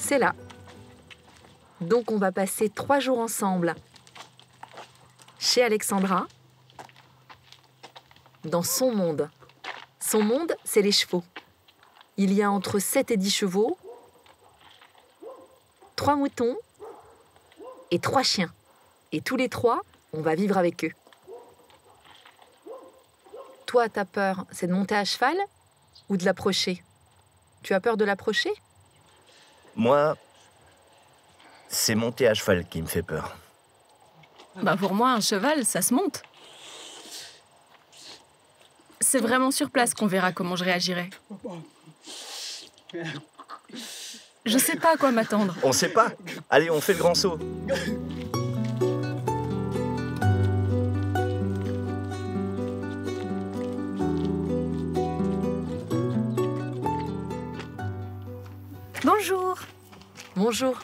c'est là. Donc on va passer 3 jours ensemble. Chez Alexandra, dans son monde. Son monde, c'est les chevaux. Il y a entre 7 et 10 chevaux, 3 moutons et 3 chiens. Et tous les 3, on va vivre avec eux. Toi, ta peur, c'est de monter à cheval ou de l'approcher? Tu as peur de l'approcher? Moi, c'est monter à cheval qui me fait peur. Bah pour moi, un cheval, ça se monte. C'est vraiment sur place qu'on verra comment je réagirai. Je sais pas à quoi m'attendre. On sait pas. Allez, on fait le grand saut. Bonjour. Bonjour.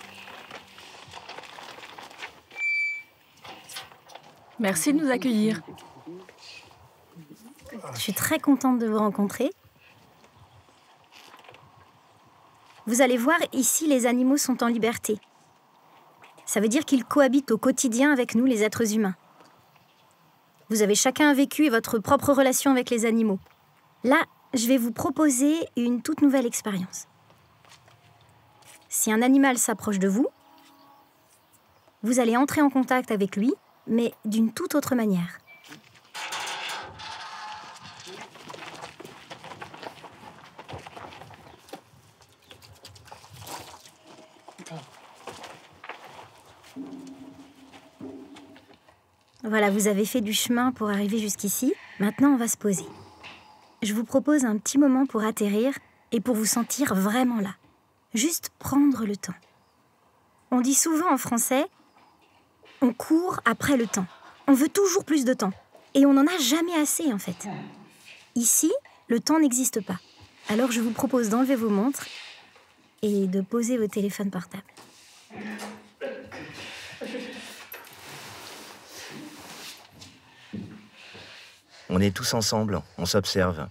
Merci de nous accueillir. Je suis très contente de vous rencontrer. Vous allez voir, ici, les animaux sont en liberté. Ça veut dire qu'ils cohabitent au quotidien avec nous, les êtres humains. Vous avez chacun un vécu et votre propre relation avec les animaux. Là, je vais vous proposer une toute nouvelle expérience. Si un animal s'approche de vous, vous allez entrer en contact avec lui, mais d'une toute autre manière. Voilà, vous avez fait du chemin pour arriver jusqu'ici. Maintenant, on va se poser. Je vous propose un petit moment pour atterrir et pour vous sentir vraiment là. Juste prendre le temps. On dit souvent en français, on court après le temps. On veut toujours plus de temps. Et on n'en a jamais assez, en fait. Ici, le temps n'existe pas. Alors, je vous propose d'enlever vos montres et de poser vos téléphones portables. On est tous ensemble, on s'observe.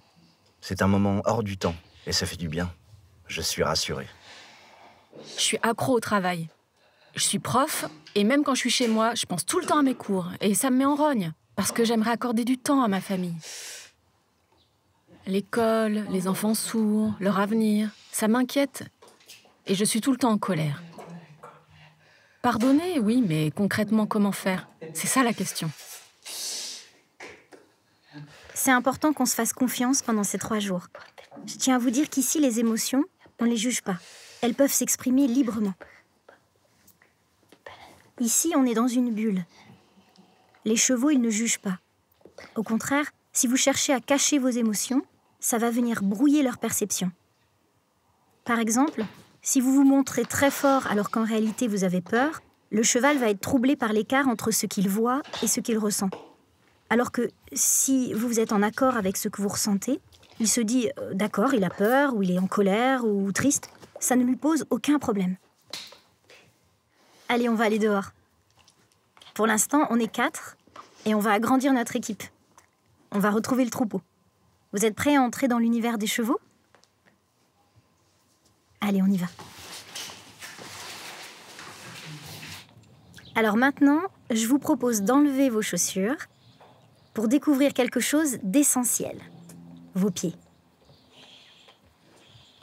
C'est un moment hors du temps et ça fait du bien. Je suis rassuré. Je suis accro au travail. Je suis prof et même quand je suis chez moi, je pense tout le temps à mes cours. Et ça me met en rogne parce que j'aimerais accorder du temps à ma famille. L'école, les enfants sourds, leur avenir, ça m'inquiète. Et je suis tout le temps en colère. Pardonner, oui, mais concrètement, comment faire? C'est ça la question. C'est important qu'on se fasse confiance pendant ces 3 jours. Je tiens à vous dire qu'ici, les émotions, on ne les juge pas. Elles peuvent s'exprimer librement. Ici, on est dans une bulle. Les chevaux, ils ne jugent pas. Au contraire, si vous cherchez à cacher vos émotions, ça va venir brouiller leur perception. Par exemple, si vous vous montrez très fort alors qu'en réalité vous avez peur, le cheval va être troublé par l'écart entre ce qu'il voit et ce qu'il ressent. Alors que si vous êtes en accord avec ce que vous ressentez, il se dit « d'accord, il a peur, ou il est en colère, ou triste », ça ne lui pose aucun problème. Allez, on va aller dehors. Pour l'instant, on est 4 et on va agrandir notre équipe. On va retrouver le troupeau. Vous êtes prêts à entrer dans l'univers des chevaux ? Allez, on y va. Alors maintenant, je vous propose d'enlever vos chaussures pour découvrir quelque chose d'essentiel, vos pieds.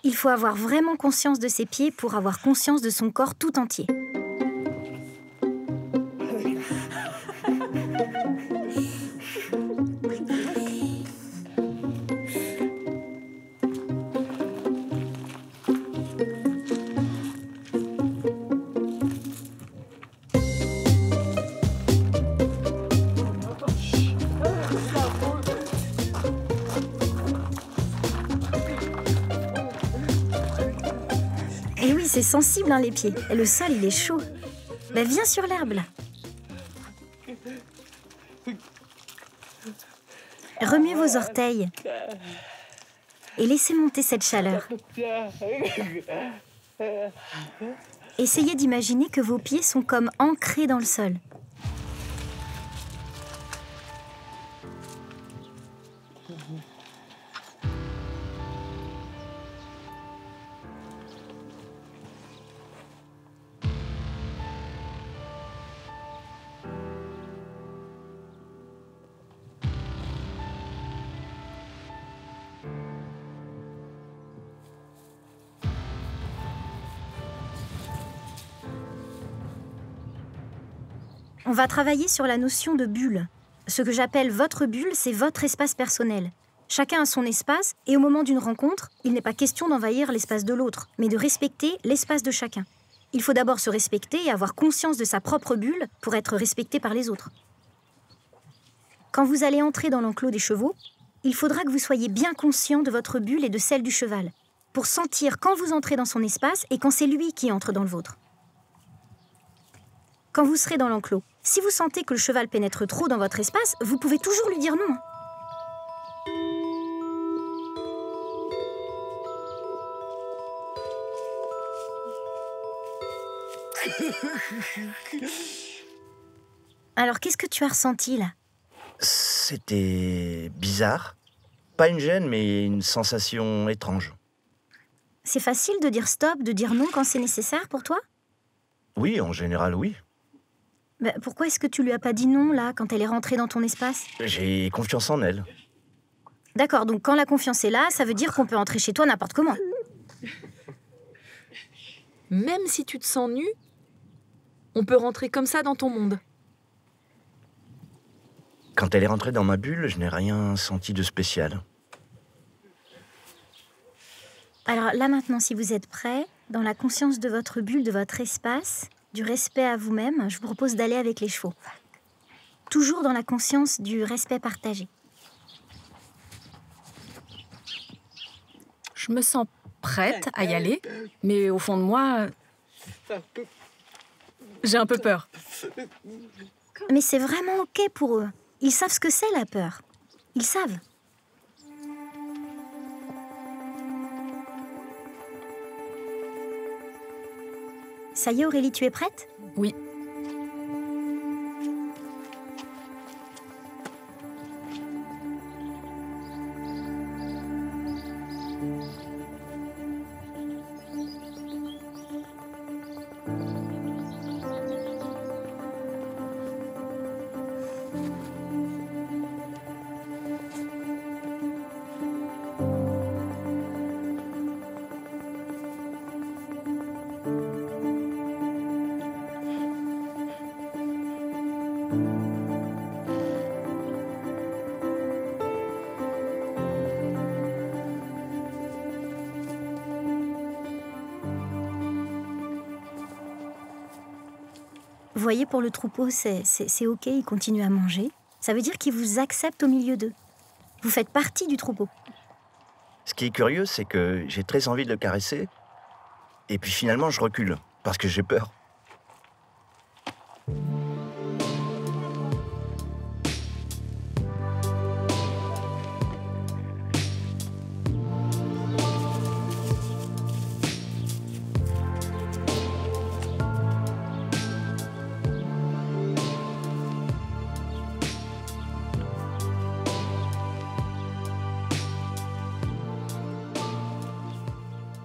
Il faut avoir vraiment conscience de ses pieds pour avoir conscience de son corps tout entier. Et oui, c'est sensible, hein, les pieds. Et le sol, il est chaud. Ben, viens sur l'herbe, là. Remuez vos orteils. Et laissez monter cette chaleur. Essayez d'imaginer que vos pieds sont comme ancrés dans le sol. On va travailler sur la notion de bulle. Ce que j'appelle votre bulle, c'est votre espace personnel. Chacun a son espace et au moment d'une rencontre, il n'est pas question d'envahir l'espace de l'autre, mais de respecter l'espace de chacun. Il faut d'abord se respecter et avoir conscience de sa propre bulle pour être respecté par les autres. Quand vous allez entrer dans l'enclos des chevaux, il faudra que vous soyez bien conscient de votre bulle et de celle du cheval, pour sentir quand vous entrez dans son espace et quand c'est lui qui entre dans le vôtre. Quand vous serez dans l'enclos, si vous sentez que le cheval pénètre trop dans votre espace, vous pouvez toujours lui dire non. Alors, qu'est-ce que tu as ressenti, là? C'était bizarre. Pas une gêne, mais une sensation étrange. C'est facile de dire stop, de dire non quand c'est nécessaire pour toi? Oui, en général, oui. Bah, pourquoi est-ce que tu lui as pas dit non, là, quand elle est rentrée dans ton espace? J'ai confiance en elle. D'accord, donc quand la confiance est là, ça veut dire qu'on peut entrer chez toi n'importe comment. Même si tu te sens nu, on peut rentrer comme ça dans ton monde. Quand elle est rentrée dans ma bulle, je n'ai rien senti de spécial. Alors là maintenant, si vous êtes prêts, dans la conscience de votre bulle, de votre espace, du respect à vous-même, je vous propose d'aller avec les chevaux. Toujours dans la conscience du respect partagé. Je me sens prête à y aller, mais au fond de moi, j'ai un peu peur. Mais c'est vraiment OK pour eux. Ils savent ce que c'est la peur. Ils savent. Ça y est Aurélie, tu es prête? Oui. Vous voyez, pour le troupeau, c'est OK, ils continuent à manger. Ça veut dire qu'ils vous acceptent au milieu d'eux. Vous faites partie du troupeau. Ce qui est curieux, c'est que j'ai très envie de le caresser. Et puis finalement, je recule, parce que j'ai peur.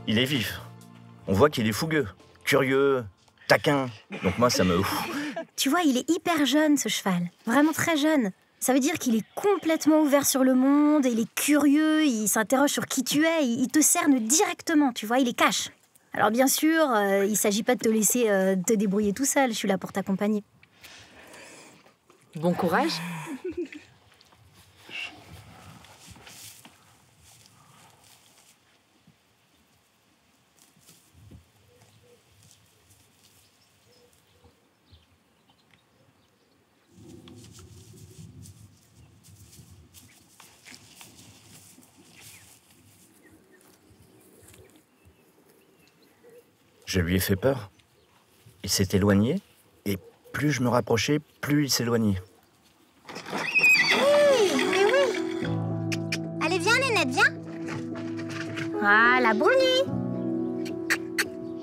Il est vif. On voit qu'il est fougueux, curieux, taquin. Donc moi, ça me... Tu vois, il est hyper jeune, ce cheval. Vraiment très jeune. Ça veut dire qu'il est complètement ouvert sur le monde, il est curieux, il s'interroge sur qui tu es, il te cerne directement, tu vois, il est cash. Alors bien sûr, il ne s'agit pas de te laisser te débrouiller tout seul, je suis là pour t'accompagner. Bon courage. Je lui ai fait peur. Il s'est éloigné, et plus je me rapprochais, plus il s'éloignait. Oui, mais oui. Allez, viens, Nénette, viens. Voilà, Bruni.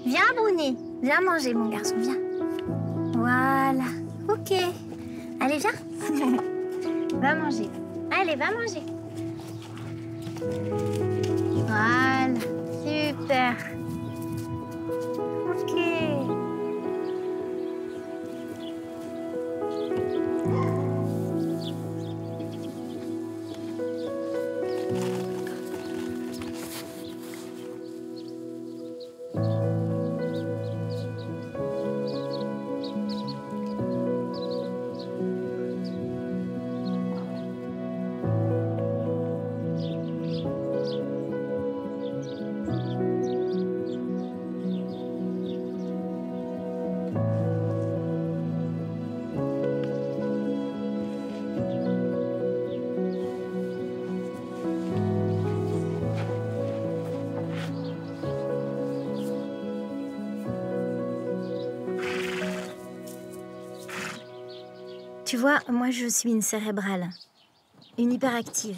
Viens, Bruni. Viens manger, mon garçon, viens. Voilà. OK. Allez, viens. Va manger. Allez, va manger. Voilà. Super. OK. Tu vois, moi je suis une cérébrale, une hyperactive.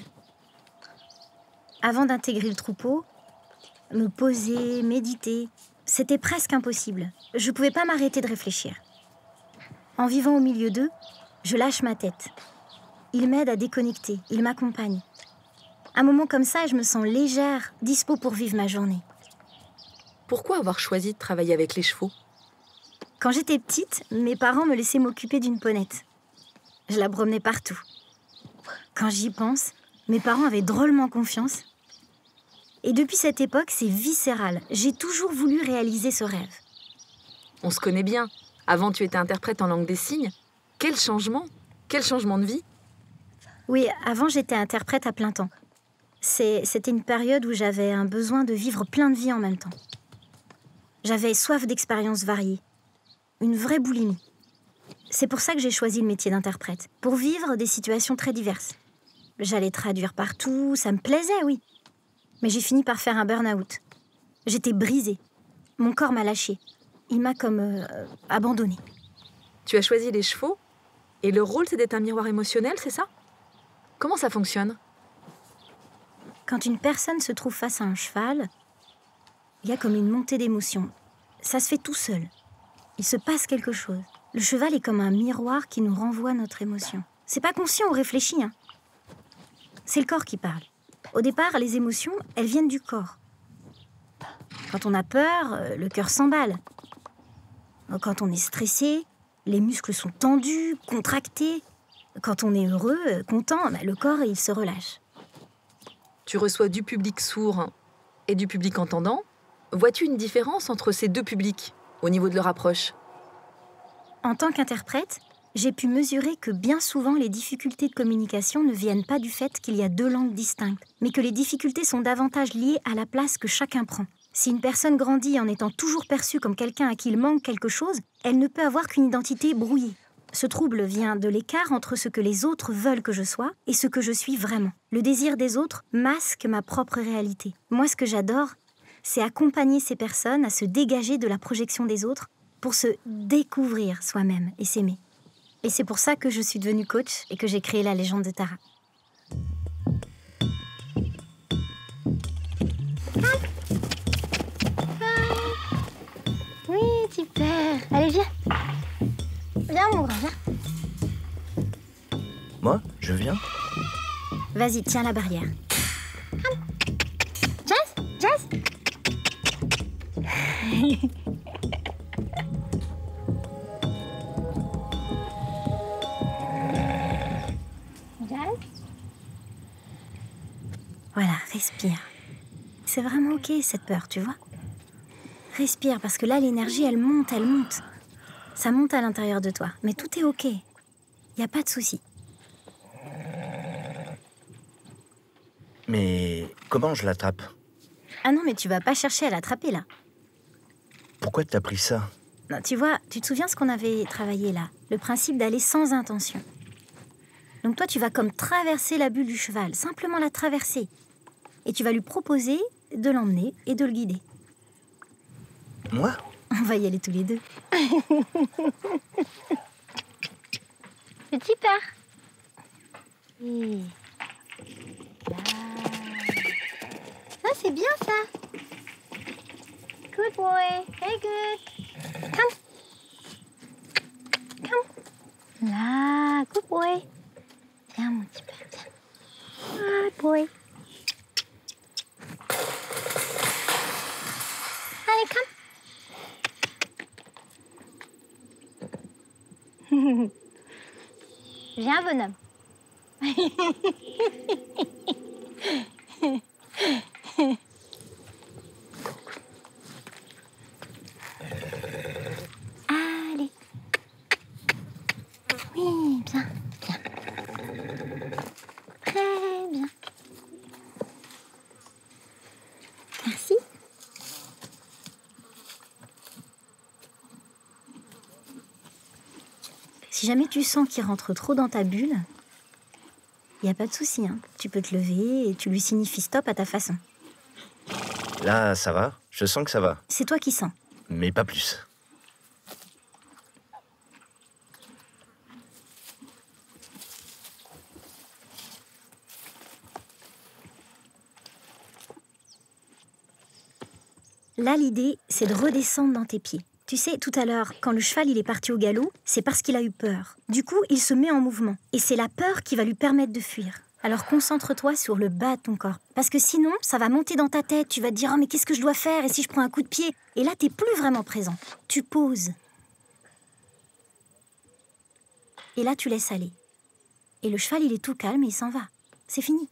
Avant d'intégrer le troupeau, me poser, méditer, c'était presque impossible. Je ne pouvais pas m'arrêter de réfléchir. En vivant au milieu d'eux, je lâche ma tête. Ils m'aident à déconnecter, ils m'accompagnent. Un moment comme ça, je me sens légère, dispo pour vivre ma journée. Pourquoi avoir choisi de travailler avec les chevaux? Quand j'étais petite, mes parents me laissaient m'occuper d'une ponette. Je la promenais partout. Quand j'y pense, mes parents avaient drôlement confiance. Et depuis cette époque, c'est viscéral. J'ai toujours voulu réaliser ce rêve. On se connaît bien. Avant, tu étais interprète en langue des signes. Quel changement de vie? Oui, avant, j'étais interprète à plein temps. C'était une période où j'avais un besoin de vivre plein de vies en même temps. J'avais soif d'expériences variées. Une vraie boulimie. C'est pour ça que j'ai choisi le métier d'interprète. Pour vivre des situations très diverses. J'allais traduire partout, ça me plaisait, oui. Mais j'ai fini par faire un burn-out. J'étais brisée. Mon corps m'a lâchée. Il m'a comme abandonnée. Tu as choisi les chevaux et le rôle, c'est d'être un miroir émotionnel, c'est ça? Comment ça fonctionne? Quand une personne se trouve face à un cheval, il y a comme une montée d'émotions. Ça se fait tout seul. Il se passe quelque chose. Le cheval est comme un miroir qui nous renvoie notre émotion. C'est pas conscient ou réfléchi, hein. C'est le corps qui parle. Au départ, les émotions, elles viennent du corps. Quand on a peur, le cœur s'emballe. Quand on est stressé, les muscles sont tendus, contractés. Quand on est heureux, content, le corps, il se relâche. Tu reçois du public sourd et du public entendant. Vois-tu une différence entre ces deux publics au niveau de leur approche? En tant qu'interprète, j'ai pu mesurer que bien souvent les difficultés de communication ne viennent pas du fait qu'il y a deux langues distinctes, mais que les difficultés sont davantage liées à la place que chacun prend. Si une personne grandit en étant toujours perçue comme quelqu'un à qui il manque quelque chose, elle ne peut avoir qu'une identité brouillée. Ce trouble vient de l'écart entre ce que les autres veulent que je sois et ce que je suis vraiment. Le désir des autres masque ma propre réalité. Moi, ce que j'adore, c'est accompagner ces personnes à se dégager de la projection des autres pour se découvrir soi-même et s'aimer. Et c'est pour ça que je suis devenue coach et que j'ai créé la légende de Tara. Oui, super. Allez, viens. Viens, mon grand, viens. Moi, je viens. Vas-y, tiens la barrière. Jazz, Jazz. Jazz. Voilà, respire. C'est vraiment ok cette peur, tu vois. Respire, parce que là, l'énergie, elle monte, elle monte. Ça monte à l'intérieur de toi, mais tout est ok. Il n'y a pas de souci. Mais comment je l'attrape? Ah non, mais tu vas pas chercher à l'attraper, là. Pourquoi t'as pris ça? Non, tu vois, tu te souviens ce qu'on avait travaillé, là? Le principe d'aller sans intention. Donc toi, tu vas comme traverser la bulle du cheval, simplement la traverser. Et tu vas lui proposer de l'emmener et de le guider. Moi? On va y aller tous les deux. Petit peur. Oui. Là. Ça, c'est bien, ça. Good boy. Very good. Come. Come. Là, good boy. Viens, mon petit peur, viens. Good boy. Allez, come. Viens, bonhomme. Allez. Oui, bien, bien. Très bien. Merci. Si jamais tu sens qu'il rentre trop dans ta bulle, il n'y a pas de souci, hein. Tu peux te lever et tu lui signifies stop à ta façon. Là, ça va. Je sens que ça va. C'est toi qui sens. Mais pas plus. Là, l'idée, c'est de redescendre dans tes pieds. Tu sais, tout à l'heure, quand le cheval il est parti au galop, c'est parce qu'il a eu peur. Du coup, il se met en mouvement. Et c'est la peur qui va lui permettre de fuir. Alors concentre-toi sur le bas de ton corps. Parce que sinon, ça va monter dans ta tête. Tu vas te dire « Oh, mais qu'est-ce que je dois faire? Et si je prends un coup de pied ?» Et là, t'es plus vraiment présent. Tu poses. Et là, tu laisses aller. Et le cheval, il est tout calme et il s'en va. C'est fini.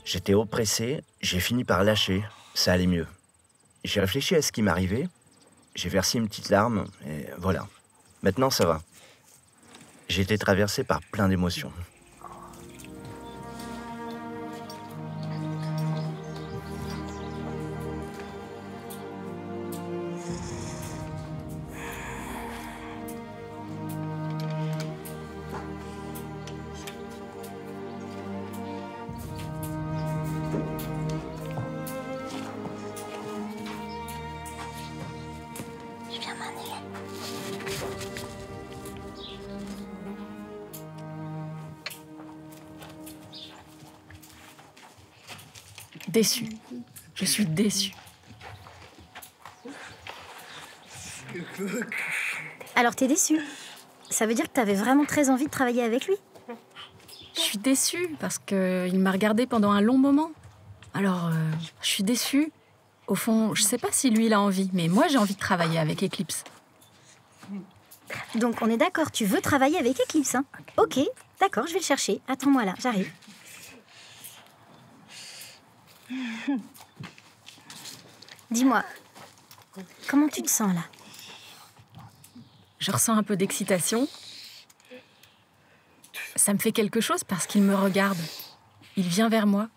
J'étais oppressé, j'ai fini par lâcher, ça allait mieux. J'ai réfléchi à ce qui m'arrivait, j'ai versé une petite larme, et voilà. Maintenant, ça va. J'ai été traversé par plein d'émotions. Déçue. Je suis déçue. Alors t'es déçu. Ça veut dire que t'avais vraiment très envie de travailler avec lui? Je suis déçue parce qu'il m'a regardée pendant un long moment. Alors, je suis déçue. Au fond, je sais pas si lui, il a envie, mais moi, j'ai envie de travailler avec Eclipse. Donc on est d'accord, tu veux travailler avec Eclipse, hein? Ok, d'accord, je vais le chercher. Attends-moi là, j'arrive. Dis-moi, comment tu te sens là? Je ressens un peu d'excitation. Ça me fait quelque chose parce qu'il me regarde. Il vient vers moi.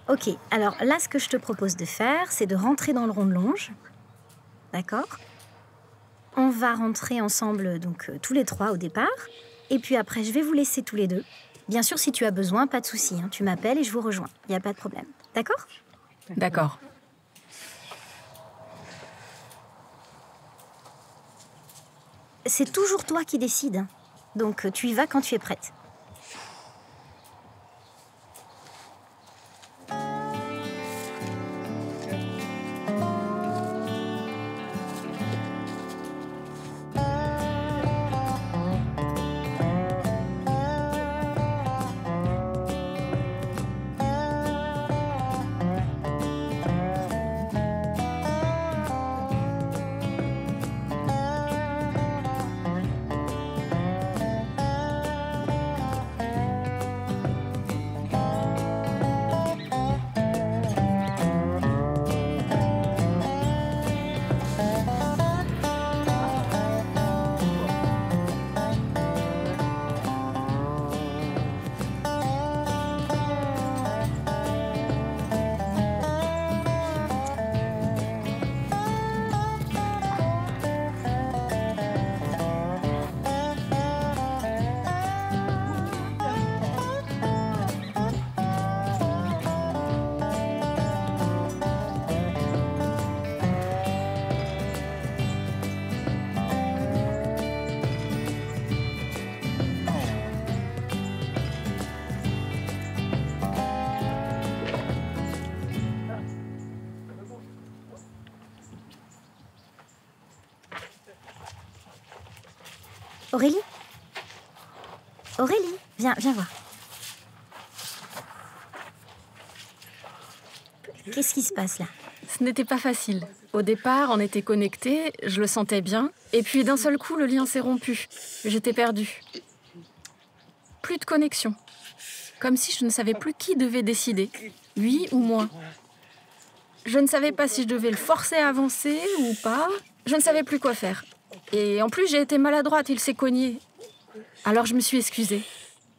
Ok, alors là, ce que je te propose de faire, c'est de rentrer dans le rond de longe. D'accord? On va rentrer ensemble, donc tous les trois au départ. Et puis après, je vais vous laisser tous les deux. Bien sûr, si tu as besoin, pas de souci, hein, tu m'appelles et je vous rejoins. Il n'y a pas de problème. D'accord? D'accord. C'est toujours toi qui décides. Hein. Donc tu y vas quand tu es prête. Aurélie? Aurélie, viens voir. Qu'est-ce qui se passe là? Ce n'était pas facile. Au départ, on était connectés, je le sentais bien. Et puis d'un seul coup, le lien s'est rompu. J'étais perdue. Plus de connexion. Comme si je ne savais plus qui devait décider, lui ou moi. Je ne savais pas si je devais le forcer à avancer ou pas. Je ne savais plus quoi faire. Et en plus, j'ai été maladroite, il s'est cogné. Alors je me suis excusée.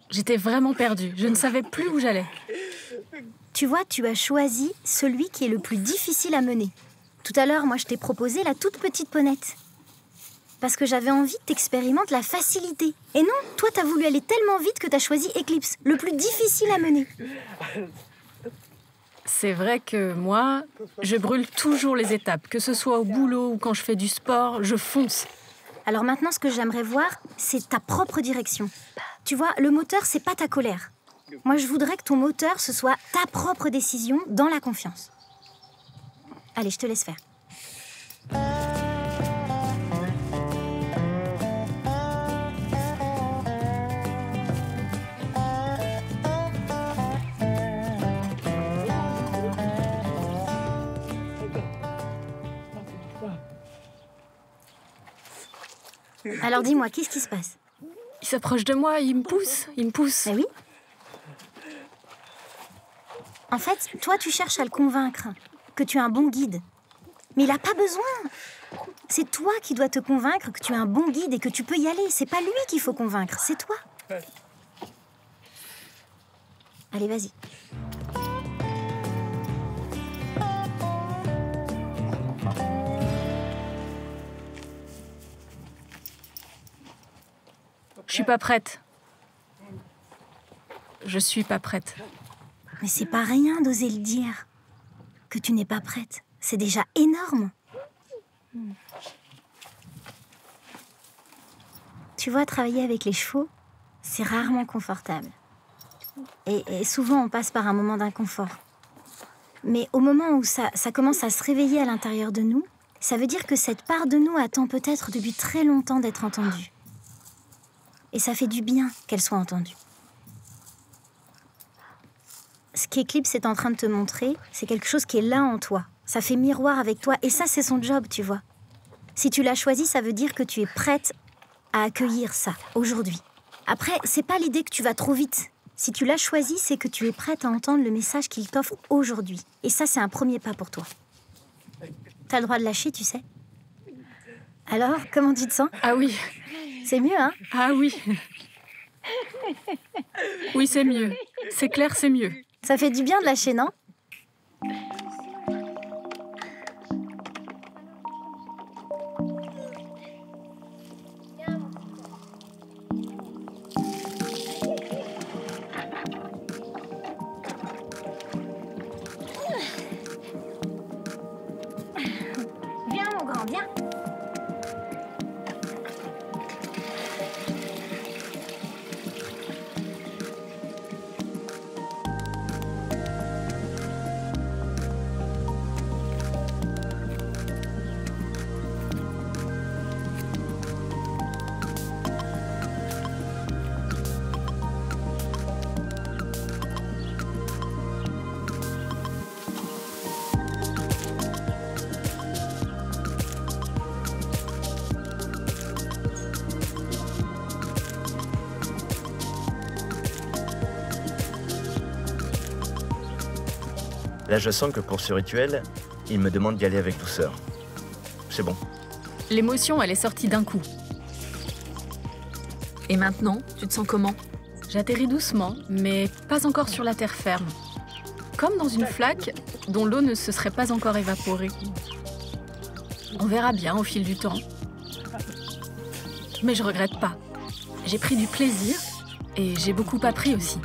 J'étais vraiment perdue, je ne savais plus où j'allais. Tu vois, tu as choisi celui qui est le plus difficile à mener. Tout à l'heure, moi, je t'ai proposé la toute petite ponette. Parce que j'avais envie que t'expérimentes la facilité. Et non, toi, t'as voulu aller tellement vite que t'as choisi Eclipse, le plus difficile à mener. C'est vrai que moi, je brûle toujours les étapes. Que ce soit au boulot ou quand je fais du sport, je fonce. Alors maintenant, ce que j'aimerais voir, c'est ta propre direction. Tu vois, le moteur, c'est pas ta colère. Moi, je voudrais que ton moteur, ce soit ta propre décision dans la confiance. Allez, je te laisse faire. Alors dis-moi, qu'est-ce qui se passe? Il s'approche de moi, il me pousse. Ah oui? En fait, toi, tu cherches à le convaincre que tu es un bon guide. Mais il n'a pas besoin. C'est toi qui dois te convaincre que tu es un bon guide et que tu peux y aller. C'est pas lui qu'il faut convaincre, c'est toi. Allez, vas-y. Je suis pas prête. Je suis pas prête. Mais c'est pas rien d'oser le dire. Que tu n'es pas prête. C'est déjà énorme. Tu vois, travailler avec les chevaux, c'est rarement confortable. Et souvent, on passe par un moment d'inconfort. Mais au moment où ça commence à se réveiller à l'intérieur de nous, ça veut dire que cette part de nous attend peut-être depuis très longtemps d'être entendue. Et ça fait du bien qu'elle soit entendue. Ce qu'Eclipse est en train de te montrer, c'est quelque chose qui est là en toi. Ça fait miroir avec toi, et ça, c'est son job, tu vois. Si tu l'as choisi, ça veut dire que tu es prête à accueillir ça, aujourd'hui. Après, c'est pas l'idée que tu vas trop vite. Si tu l'as choisi, c'est que tu es prête à entendre le message qu'il t'offre aujourd'hui. Et ça, c'est un premier pas pour toi. T'as le droit de lâcher, tu sais. Alors, comment tu te sens? Ah oui. C'est mieux, hein? Ah oui. Oui, c'est mieux. C'est clair, c'est mieux. Ça fait du bien de lâcher, non? Viens, mon grand, viens. Là, je sens que pour ce rituel, il me demande d'y aller avec douceur. C'est bon. L'émotion, elle est sortie d'un coup. Et maintenant, tu te sens comment? J'atterris doucement, mais pas encore sur la terre ferme. Comme dans une flaque dont l'eau ne se serait pas encore évaporée. On verra bien au fil du temps. Mais je regrette pas. J'ai pris du plaisir et j'ai beaucoup appris aussi.